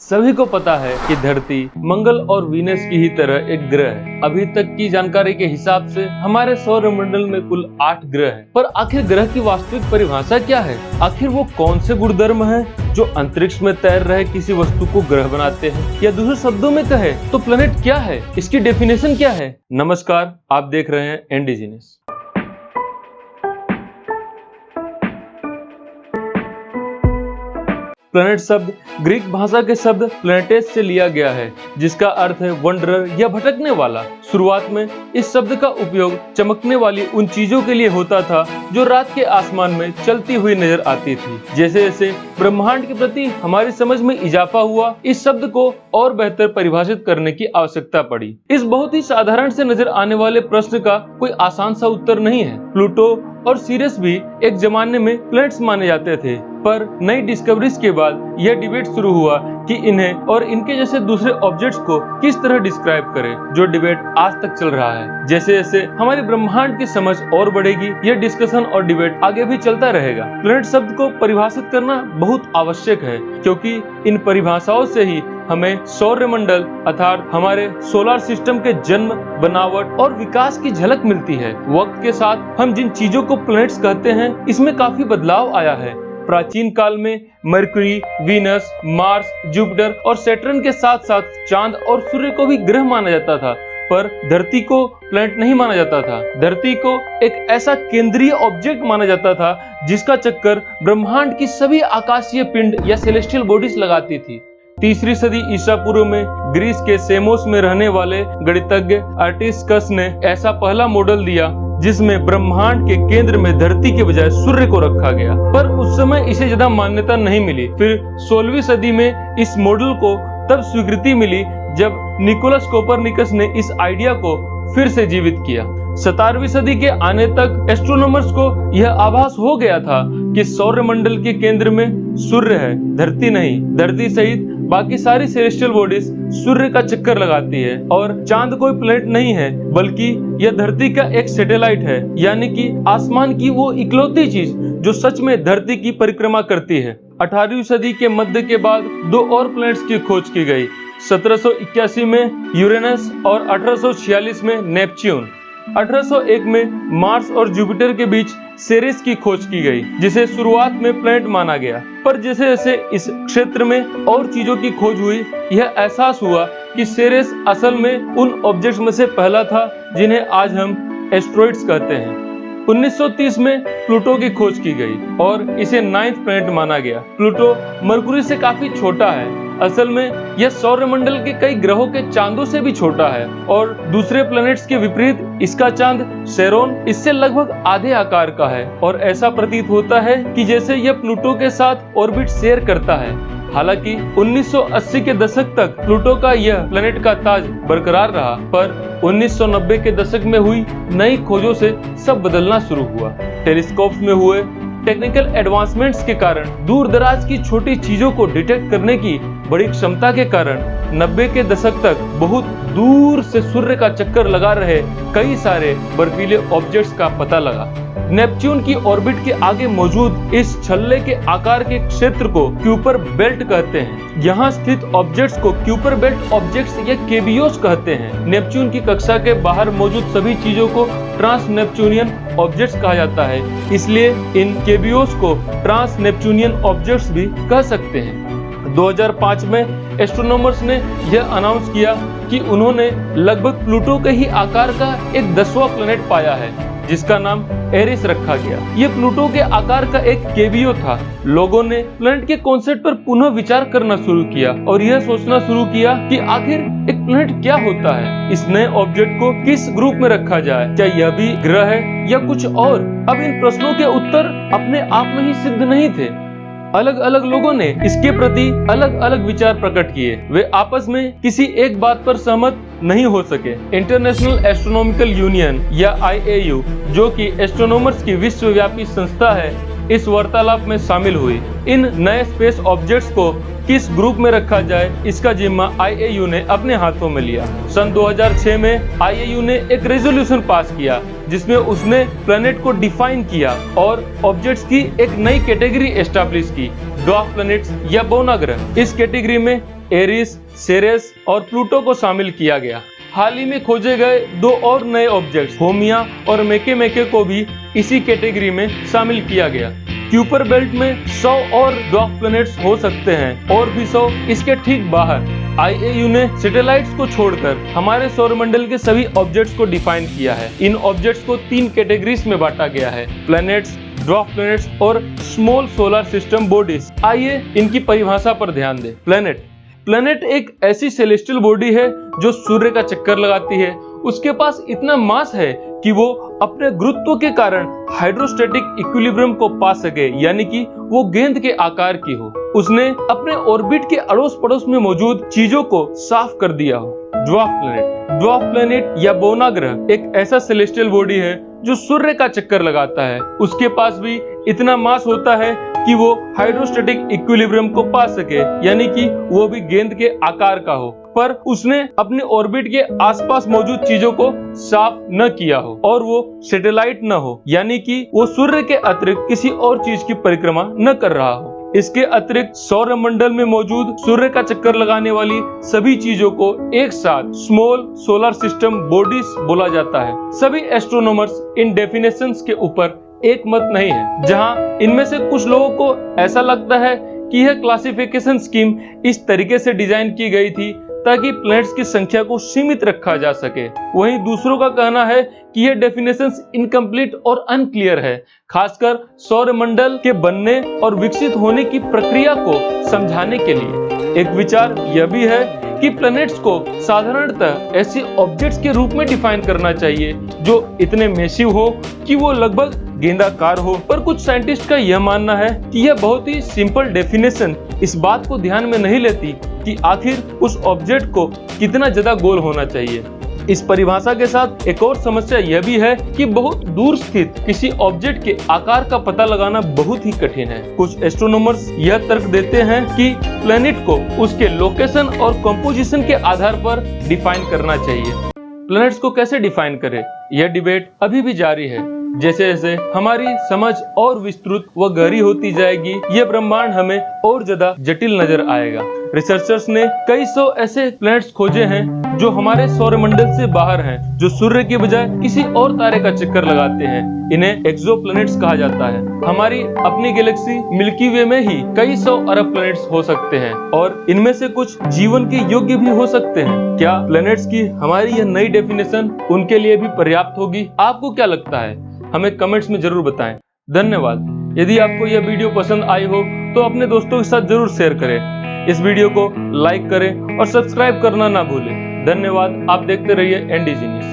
सभी को पता है कि धरती मंगल और वीनस की ही तरह एक ग्रह है। अभी तक की जानकारी के हिसाब से हमारे सौरमंडल में कुल 8 ग्रह हैं। पर आखिर ग्रह की वास्तविक परिभाषा क्या है? आखिर वो कौन से गुणधर्म हैं जो अंतरिक्ष में तैर रहे किसी वस्तु को ग्रह बनाते हैं? या दूसरे शब्दों में कहे तो प्लेनेट क्या है, इसकी डेफिनेशन क्या है? नमस्कार, आप देख रहे हैं इंडिजिनस। प्लेनेट शब्द ग्रीक भाषा के शब्द प्लेनेटेस से लिया गया है, जिसका अर्थ है वंडरर या भटकने वाला। शुरुआत में इस शब्द का उपयोग चमकने वाली उन चीजों के लिए होता था जो रात के आसमान में चलती हुई नजर आती थी। जैसे जैसे ब्रह्मांड के प्रति हमारी समझ में इजाफा हुआ, इस शब्द को और बेहतर परिभाषित करने की आवश्यकता पड़ी। इस बहुत ही साधारण से नजर आने वाले प्रश्न का कोई आसान सा उत्तर नहीं है। प्लूटो और सीरियस भी एक जमाने में प्लैनेट्स माने जाते थे, पर नई डिस्कवरीज के बाद यह डिबेट शुरू हुआ कि इन्हें और इनके जैसे दूसरे ऑब्जेक्ट्स को किस तरह डिस्क्राइब करें, जो डिबेट आज तक चल रहा है। जैसे जैसे हमारे ब्रह्मांड की समझ और बढ़ेगी, यह डिस्कशन और डिबेट आगे भी चलता रहेगा। प्लैनेट शब्द को परिभाषित करना बहुत आवश्यक है, क्योंकि इन परिभाषाओं से ही हमें सौरमंडल अर्थात हमारे सोलर सिस्टम के जन्म, बनावट और विकास की झलक मिलती है। वक्त के साथ हम जिन चीजों को प्लैनेट्स कहते हैं, इसमें काफी बदलाव आया है। प्राचीन काल में मरकरी, वीनस, मार्स, जुपिटर और सैटर्न के साथ साथ चांद और सूर्य को भी ग्रह माना जाता था, पर धरती को प्लैनेट नहीं माना जाता था। धरती को एक ऐसा केंद्रीय ऑब्जेक्ट माना जाता था जिसका चक्कर ब्रह्मांड की सभी आकाशीय पिंड या सेलेस्टियल बॉडीज लगाती थी। तीसरी सदी ईसा पूर्व में ग्रीस के सेमोस में रहने वाले गणितज्ञ आर्टिस्कस ने ऐसा पहला मॉडल दिया जिसमें ब्रह्मांड के केंद्र में धरती के बजाय सूर्य को रखा गया, पर उस समय इसे ज्यादा मान्यता नहीं मिली। फिर 16वीं सदी में इस मॉडल को तब स्वीकृति मिली जब निकोलस कोपरनिकस ने इस आइडिया को फिर से जीवित किया। 17वीं सदी के आने तक एस्ट्रोनॉमर्स को यह आभास हो गया था कि सौरमंडल के केंद्र में सूर्य है, धरती नहीं। धरती सहित बाकी सारी सेलेस्टियल बॉडीज सूर्य का चक्कर लगाती है और चांद कोई प्लेनेट नहीं है, बल्कि यह धरती का एक सैटेलाइट है, यानी कि आसमान की वो इकलौती चीज जो सच में धरती की परिक्रमा करती है। 18वीं सदी के मध्य के बाद 2 और प्लैनेट्स की खोज की गई। 1781 में यूरेनस और 1846 में नेपच्यून। 1801 में मार्स और जुपिटर के बीच सेरेस की खोज की गई, जिसे शुरुआत में प्लैनेट माना गया। पर जैसे जैसे इस क्षेत्र में और चीजों की खोज हुई, यह एहसास हुआ कि सेरेस असल में उन ऑब्जेक्ट्स में से पहला था जिन्हें आज हम एस्ट्रॉइड्स कहते हैं। 1930 में प्लूटो की खोज की गई और इसे 9th प्लैनेट माना गया। प्लूटो मरकुरी से काफी छोटा है। असल में यह सौरमंडल के कई ग्रहों के चांदों से भी छोटा है और दूसरे प्लैनेट्स के विपरीत इसका चांद सेरोन इससे लगभग आधे आकार का है और ऐसा प्रतीत होता है कि जैसे यह प्लूटो के साथ ऑर्बिट शेयर करता है। हालांकि 1980 के दशक तक प्लूटो का यह प्लैनेट का ताज बरकरार रहा, पर 1990 के दशक में हुई नई खोजों से सब बदलना शुरू हुआ। टेलीस्कोप्स में हुए टेक्निकल एडवांसमेंट्स के कारण, दूर दराज की छोटी चीजों को डिटेक्ट करने की बड़ी क्षमता के कारण 90 के दशक तक बहुत दूर से सूर्य का चक्कर लगा रहे कई सारे बर्फीले ऑब्जेक्ट्स का पता लगा। नेपच्यून की ऑर्बिट के आगे मौजूद इस छल्ले के आकार के क्षेत्र को क्यूपर बेल्ट कहते हैं। यहाँ स्थित ऑब्जेक्ट्स को क्यूपर बेल्ट ऑब्जेक्ट्स या केबियोस कहते हैं। नेपच्यून की कक्षा के बाहर मौजूद सभी चीजों को ट्रांस नेपच्यूनियन ऑब्जेक्ट्स कहा जाता है, इसलिए इन केबियोस को ट्रांस नेपच्यूनियन ऑब्जेक्ट्स भी कह सकते हैं। 2005 में एस्ट्रोनॉमर्स ने यह अनाउंस किया कि उन्होंने लगभग प्लूटो के ही आकार का एक 10वां प्लैनेट पाया है, जिसका नाम एरिस रखा गया। ये प्लूटो के आकार का एक केबियो था। लोगों ने प्लैनेट के कॉन्सेप्ट पर पुनः विचार करना शुरू किया और यह सोचना शुरू किया कि आखिर एक प्लैनेट क्या होता है, इस नए ऑब्जेक्ट को किस ग्रुप में रखा जाए, क्या यह भी ग्रह है या कुछ और। अब इन प्रश्नों के उत्तर अपने आप में ही सिद्ध नहीं थे। अलग अलग लोगों ने इसके प्रति अलग अलग विचार प्रकट किए। वे आपस में किसी एक बात पर सहमत नहीं हो सके। इंटरनेशनल एस्ट्रोनॉमिकल यूनियन या IAU, जो कि एस्ट्रोनॉमर्स की विश्वव्यापी संस्था है, इस वार्तालाप में शामिल हुई। इन नए स्पेस ऑब्जेक्ट्स को किस ग्रुप में रखा जाए, इसका जिम्मा IAU ने अपने हाथों में लिया। सन 2006 में IAU ने एक रेजोल्यूशन पास किया जिसमें उसने प्लैनेट को डिफाइन किया और ऑब्जेक्ट्स की एक नई कैटेगरी एस्टैब्लिश की, ड्वार्फ प्लैनेट्स या बौना ग्रह। इस कैटेगरी में एरिस, सेरेस और प्लूटो को शामिल किया गया। हाल ही में खोजे गए 2 और नए ऑब्जेक्ट्स होमिया और मेके को भी इसी कैटेगरी में शामिल किया गया। क्यूपर बेल्ट में 100 और ड्वार्फ प्लैनेट्स हो सकते हैं और भी 100 इसके ठीक बाहर। IAU ने सैटेलाइट्स को छोड़कर हमारे सौरमंडल के सभी ऑब्जेक्ट्स को डिफाइन किया है। इन ऑब्जेक्ट्स को 3 कैटेगरीज में बांटा गया है, प्लैनेट्स, ड्वार्फ प्लैनेट्स और स्मॉल सोलर सिस्टम बॉडीज। आइए इनकी परिभाषा पर ध्यान दें। प्लैनेट एक ऐसी सेलेस्टियल बॉडी है जो सूर्य का चक्कर लगाती है। उसके पास इतना मास है कि वो अपने गुरुत्व के कारण हाइड्रोस्टैटिक इक्विलिब्रियम को पा सके, यानी कि वो गेंद के आकार की हो। उसने अपने ऑर्बिट के अड़ोस पड़ोस में मौजूद चीजों को साफ कर दिया हो। ड्वार्फ प्लैनेट या बौना ग्रह एक ऐसा सेलेस्टियल बॉडी है जो सूर्य का चक्कर लगाता है। उसके पास भी इतना मास होता है कि वो हाइड्रोस्टैटिक इक्विलिब्रियम को पा सके, यानी कि वो भी गेंद के आकार का हो, पर उसने अपने ऑर्बिट के आसपास मौजूद चीजों को साफ न किया हो और वो सैटेलाइट न हो, यानी कि वो सूर्य के अतिरिक्त किसी और चीज की परिक्रमा न कर रहा हो। इसके अतिरिक्त सौरमंडल में मौजूद सूर्य का चक्कर लगाने वाली सभी चीजों को एक साथ स्मॉल सोलर सिस्टम बॉडीज बोला जाता है। सभी एस्ट्रोनॉमर्स इन डेफिनेशंस के ऊपर एक मत नहीं है। जहां इनमें से कुछ लोगों को ऐसा लगता है कि यह क्लासिफिकेशन स्कीम इस तरीके से डिजाइन की गई थी ताकि प्लैनेट्स की संख्या को सीमित रखा जा सके, वहीं दूसरों का कहना है कि यह डेफिनेशंस इनकम्प्लीट और अनक्लियर है, खासकर सौरमंडल के बनने और विकसित होने की प्रक्रिया को समझाने के लिए। एक विचार यह भी है कि प्लैनेट्स को साधारणतः ऐसे ऑब्जेक्ट्स के रूप में डिफाइन करना चाहिए जो इतने मैसिव हो कि वो लगभग गेंदाकार हो, पर कुछ साइंटिस्ट का यह मानना है कि यह बहुत ही सिंपल डेफिनेशन इस बात को ध्यान में नहीं लेती कि आखिर उस ऑब्जेक्ट को कितना ज्यादा गोल होना चाहिए। इस परिभाषा के साथ एक और समस्या यह भी है कि बहुत दूर स्थित किसी ऑब्जेक्ट के आकार का पता लगाना बहुत ही कठिन है। कुछ एस्ट्रोनॉमर्स यह तर्क देते हैं कि प्लैनेट को उसके लोकेशन और कंपोजिशन के आधार पर डिफाइन करना चाहिए। प्लैनेट्स को कैसे डिफाइन करें, यह डिबेट अभी भी जारी है। जैसे जैसे हमारी समझ और विस्तृत व गहरी होती जाएगी, यह ब्रह्मांड हमें और ज्यादा जटिल नजर आएगा। रिसर्चर्स ने कई 100 ऐसे प्लैनेट्स खोजे हैं जो हमारे सौरमंडल से बाहर हैं, जो सूर्य के बजाय किसी और तारे का चक्कर लगाते हैं। इन्हें एक्सोप्लैनेट्स कहा जाता है। हमारी अपनी गैलेक्सी मिल्की वे में ही कई 100 अरब प्लैनेट्स हो सकते हैं और इनमें से कुछ जीवन के योग्य भी हो सकते हैं। क्या प्लैनेट्स की हमारी यह नई डेफिनेशन उनके लिए भी पर्याप्त होगी? आपको क्या लगता है? हमें कमेंट्स में जरूर बताएं। धन्यवाद। यदि आपको यह वीडियो पसंद आई हो तो अपने दोस्तों के साथ जरूर शेयर करें। इस वीडियो को लाइक करें और सब्सक्राइब करना ना भूलें। धन्यवाद। आप देखते रहिए एनडी जीनियस।